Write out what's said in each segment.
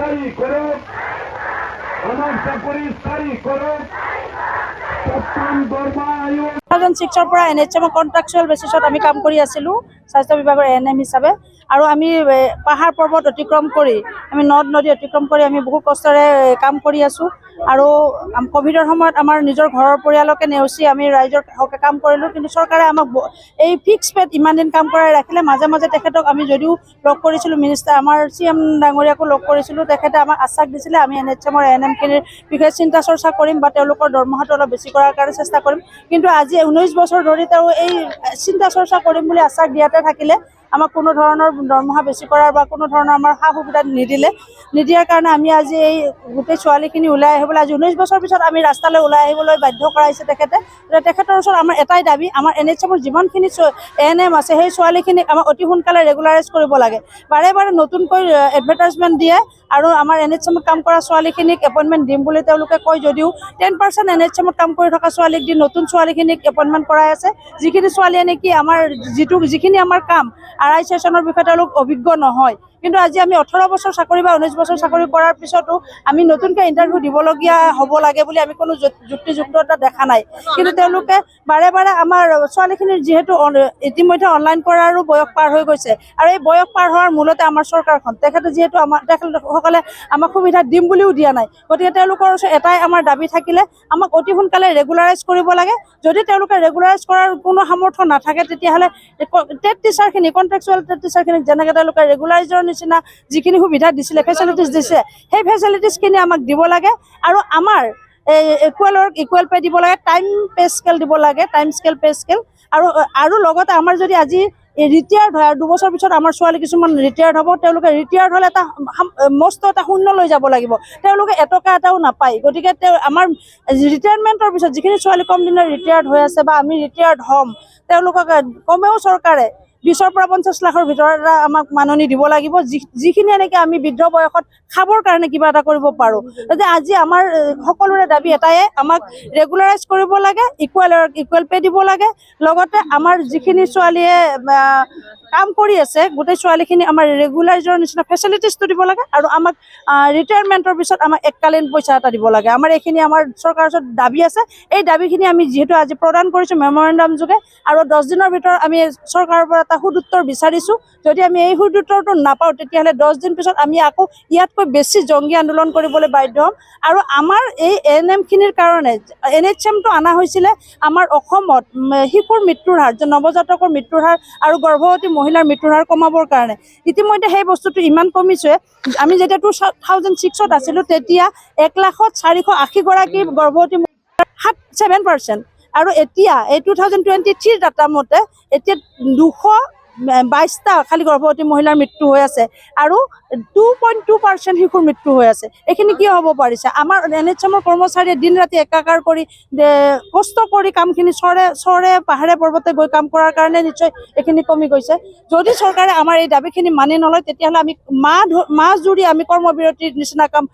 স্থায়ী কৰুক, আমাৰ চাকৰি স্থায়ী কৰুক। 2006 পৰা NHM কন্ট্ৰাকচুৱেল বেচিছত আমি কাম কৰি আছিলোঁ স্বাস্থ্য বিভাগৰ ANM হিচাপে। আৰু আমি পাহাৰ পৰ্বত অতিক্ৰম কৰি আমি নদ নদী অতিক্ৰম কৰি আমি বহু কষ্টৰে কাম কৰি আছোঁ। আৰু কোভিডৰ সময়ত আমাৰ নিজৰ ঘৰৰ পৰিয়ালকে নেওচি আমি ৰাইজৰ হকে কাম কৰিলোঁ, কিন্তু চৰকাৰে আমাক এই ফিক্স পেড ইমান দিন কাম কৰাই ৰাখিলে। মাজে মাজে তেখেতক আমি যদিও লগ কৰিছিলোঁ, মিনিষ্টাৰ আমাৰ CM ডাঙৰীয়াকো লগ কৰিছিলোঁ, তেখেতে আমাক আশ্বাস দিছিলে আমি NHMৰ ANM খিনিৰ বিষয়ে চিন্তা চৰ্চা কৰিম বা তেওঁলোকৰ দৰমহাটো অলপ বেছি কৰাৰ কাৰণে চেষ্টা কৰিম। কিন্তু আজি 19 বছৰ ধৰি তেওঁ এই চিন্তা চৰ্চা কৰিম বুলি আশ্বাস দিয়াতে থাকিলে, আমাক কোনো ধৰণৰ দৰমহা বেছি কৰাৰ বা কোনো ধৰণৰ আমাৰ সা সুবিধা নিদিয়াৰ কাৰণে আমি আজি এই গোটেই ছোৱালীখিনি ওলাই আহিবলৈ, আজি 19 বছৰ পিছত আমি ৰাস্তালৈ ওলাই আহিবলৈ বাধ্য কৰাইছে তেখেতে। তেখেতৰ ওচৰত আমাৰ এটাই দাবী, আমাৰ NHMৰ যিমানখিনি ANM আছে সেই ছোৱালীখিনিক আমাক অতি সোনকালে ৰেগুলাৰাইজ কৰিব লাগে। বাৰে বাৰে নতুনকৈ এডভাৰটাইজমেণ্ট দিয়ে আৰু আমাৰ NHMত কাম কৰা ছোৱালীখিনিক এপইণ্টমেণ্ট দিম বুলি তেওঁলোকে কয় যদিও 10% NHMত কাম কৰি থকা ছোৱালীক দি নতুন ছোৱালীখিনিক এপইণ্টমেণ্ট কৰাই আছে। যিখিনি ছোৱালীয়ে নেকি আমাৰ যিখিনি আমাৰ কাম RI ছেশ্যনৰ বিষয়ে তেওঁলোক অভিজ্ঞ নহয়। কিন্তু আজি আমি 18 বছৰ চাকৰি বা 19 বছৰ চাকৰি কৰাৰ পিছতো আমি নতুনকৈ ইণ্টাৰভিউ দিবলগীয়া হ'ব লাগে বুলি আমি কোনো যুক্তিযুক্ততা দেখা নাই। কিন্তু তেওঁলোকে বাৰে বাৰে আমাৰ ছোৱালীখিনিৰ যিহেতু ইতিমধ্যে অনলাইন কৰাৰো বয়স পাৰ হৈ গৈছে, আৰু এই বয়স পাৰ হোৱাৰ মূলতে আমাৰ চৰকাৰখন, তেখেতে যিহেতু তেখেতসকলে আমাক সুবিধা দিম বুলিও দিয়া নাই। গতিকে তেওঁলোকৰ ওচৰত এটাই আমাৰ দাবী থাকিলে, আমাক অতি সোনকালে ৰেগুলাৰাইজ কৰিব লাগে। যদি তেওঁলোকে ৰেগুলাৰাইজ কৰাৰ কোনো সামৰ্থ্য নাথাকে, তেতিয়াহ'লে টেট টিচাৰখিনি, কণ্ট্ৰেকচুৱেল টেট টিচাৰখিনিক যেনেকৈ তেওঁলোকে ৰেগুলাৰাইজৰ নিচিনা যিখিনি সুবিধা দিছিলে, ফেচিলিটিছ দিছে, সেই ফেচিলিটিছখিনি আমাক দিব লাগে। আৰু আমাৰ এই ইকুৱেল পে দিব লাগে, টাইম পে স্কেল দিব লাগে, টাইম স্কেল পে স্কেল। আৰু লগতে আমাৰ যদি আজি ৰিটায়াৰ্ড হয় আৰু 2 বছৰ পিছত আমাৰ ছোৱালী কিছুমান ৰিটায়াৰ্ড হ'ব, তেওঁলোকে ৰিটায়াৰ্ড হ'লে মস্ত এটা শূন্য লৈ যাব লাগিব, তেওঁলোকে এটকা এটাও নাপায়। গতিকে আমাৰ ৰিটায়াৰমেণ্টৰ পিছত যিখিনি ছোৱালী কম দিনৰ ৰিটায়াৰ্ড হৈ আছে বা আমি ৰিটায়াৰ্ড হ'ম, তেওঁলোকক কমেও চৰকাৰে 20 পৰা 50 লাখৰ ভিতৰত আমাক মাননি দিব লাগিব, যিখিনি এনেকৈ আমি বৃদ্ধ বয়সত খাবৰ কাৰণে কিবা এটা কৰিব পাৰোঁ। গতিকে আজি আমাৰ সকলোৰে দাবী এটাই, আমাক ৰেগুলাৰাইজ কৰিব লাগে, ইকুৱেল পে দিব লাগে। লগতে আমাৰ যিখিনি ছোৱালীয়ে কাম কৰি আছে, গোটেই ছোৱালীখিনি আমাৰ ৰেগুলাৰাইজৰ নিচিনা ফেচিলিটিছটো দিব লাগে। আৰু আমাক ৰিটায়াৰমেণ্টৰ পিছত আমাক এককালীন পইচা এটা দিব লাগে। আমাৰ এইখিনি আমাৰ চৰকাৰৰ ওচৰত দাবী আছে। এই দাবীখিনি আমি যিহেতু আজি প্ৰদান কৰিছোঁ মেমৰেণ্ডাম যোগে, আৰু 10 দিনৰ ভিতৰত আমি চৰকাৰৰ পৰা এটা সুদুত্তৰ বিচাৰিছোঁ। যদি আমি এই সুদুত্তৰটো নাপাওঁ, তেতিয়াহ'লে 10 দিন পিছত আমি আকৌ ইয়াতকৈ বেছি জংগী আন্দোলন কৰিবলৈ বাধ্য হ'ম। আৰু আমাৰ এই ANMখিনিৰ কাৰণে NHMটো অনা হৈছিলে আমাৰ অসমত শিশুৰ মৃত্যুৰ হাৰ, নৱজাতকৰ মৃত্যুৰ হাৰ আৰু গৰ্ভৱতী মহিলাৰ মৃত্যুৰ হাৰ কমাবৰ কাৰণে। ইতিমধ্যে সেই বস্তুটো ইমান কমিছে, আমি যেতিয়া 2006ত আছিলোঁ, তেতিয়া 1,480,000 গৰ্ভৱতী মহিলাৰ 7%। আৰু এতিয়া এই 2023 ডাটা মতে এতিয়া 222টা খালি গৰ্ভৱতী মহিলাৰ মৃত্যু হৈ আছে আৰু 2.2% শিশুৰ মৃত্যু হৈ আছে। এইখিনি কিয় হ'ব পাৰিছে? আমাৰ NHMৰ কৰ্মচাৰীয়ে দিন ৰাতি একাকাৰ কৰি কষ্ট কৰি কামখিনি চৰে পাহাৰে পৰ্বতে গৈ কাম কৰাৰ কাৰণে নিশ্চয় এইখিনি কমি গৈছে। যদি চৰকাৰে আমাৰ এই দাবীখিনি মানি নলয়, তেতিয়াহ'লে আমি মাহ জুৰি আমি কৰ্মবিৰতিৰ নিচিনা কাম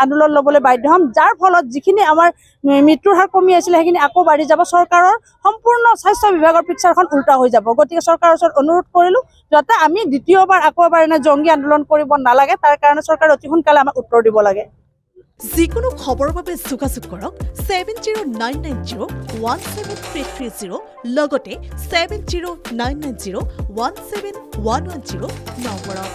আন্দোলন ল'বলৈ বাধ্য হ'ম, যাৰ ফলত যিখিনি আমাৰ মৃত্যুৰ হাৰ কমি আছিলে সেইখিনি আকৌ বাঢ়ি যাব। চৰকাৰৰ সম্পূৰ্ণ স্বাস্থ্য বিভাগৰ পিকচাৰখন উল্টা হৈ যাব। গতিকে চৰকাৰৰ ওচৰত অনুৰোধ কৰিলোঁ, যাতে আমি দ্বিতীয়বাৰ আকৌ এবাৰ এনে জংগী আন্দোলন কৰিব নালাগে, তাৰ কাৰণে চৰকাৰে অতি সোনকালে আমাক উত্তৰ দিব লাগে। যিকোনো খবৰৰ বাবে যোগাযোগ কৰক 7099017330 লগতে 7099017110 নম্বৰত।